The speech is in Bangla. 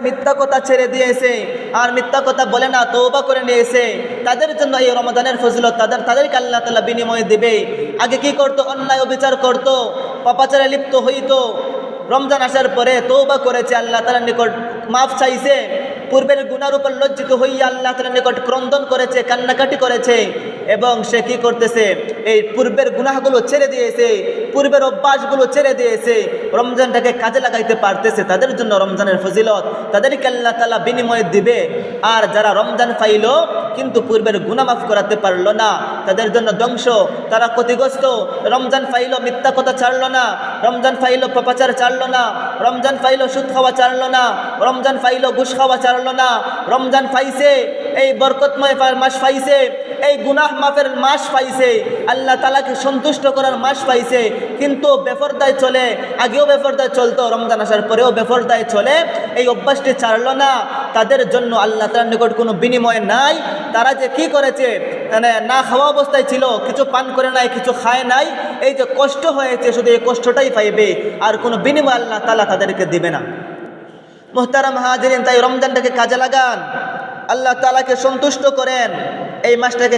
মিথ্যা কথা ছেড়ে দিয়েছে আর মিথ্যা কথা বলে না, তওবা করে নিয়েছে, তাদের জন্য এই রমাদানের ফজিলত তাদেরকে আল্লাহ তাআলা বিনিময়ে দিবে। আগে কি করতো? অন্যায় অবিচার করতো, পাপাচারে লিপ্ত হইতো। রমজান আসার পরে তওবা করেছে, আল্লাহ তাআলার নিকট মাফ চাইছে, পূর্বের গুনার উপর লজ্জিত হইয়া আল্লাহ তাআলার নিকট ক্রন্দন করেছে, কান্নাকাটি করেছে, এবং সে কি করতেছে? এই পূর্বের গুনাহগুলো ছেড়ে দিয়েছে, পূর্বের অভ্যাসগুলো ছেড়ে দিয়েছে, রমজানটাকে কাজে লাগাইতে পারতেছে। তাদের জন্য রমজানের ফজিলত তাদেরকে আল্লাহ তাআলা বিনিময়ে দিবে। আর যারা রমজান পাইল কিন্তু পূর্বের গুনাহ মাফ করাতে পারল না, তাদের জন্য ধ্বংস, তারা ক্ষতিগ্রস্ত। রমজান পাইল, মিথ্যা কথা ছাড়লো না, রমজান পাইল, পাপাচার ছাড়লো না, রমজান পাইল, সুদ খাওয়া ছাড়লো না, রমজান পাইল, ঘুষ খাওয়া ছাড়লো না, রমজান পাইছে, এই বরকতময় মাস পাইছে, এই গুনাহ মাফের মাস পাইছে, আল্লাহ তাআলাকে সন্তুষ্ট করার মাস পাইছে, কিন্তু বেপরদায় চলে। আগেও বেপরদায় চলতো, রমজান আসার পরেও বেপরদায় চলে, এই অভ্যাসটি ছাড়লো না। তাদের জন্য আল্লাহ তাআলার নিকট কোনো বিনিময় নাই। তারা যে কি করেছে, মানে না খাওয়া অবস্থায় ছিল, কিছু পান করে নাই, কিছু খায় নাই, এই যে কষ্ট হয়েছে, শুধু এই কষ্টটাই পাইবে, আর কোনো বিনিময় আল্লাহ তাআলা তাদেরকে দিবে না। মুহতারাম হাজিরিন, তাই রমজানটাকে কাজে লাগান, আল্লাহ তাআলাকে সন্তুষ্ট করেন, এই মাসটাকে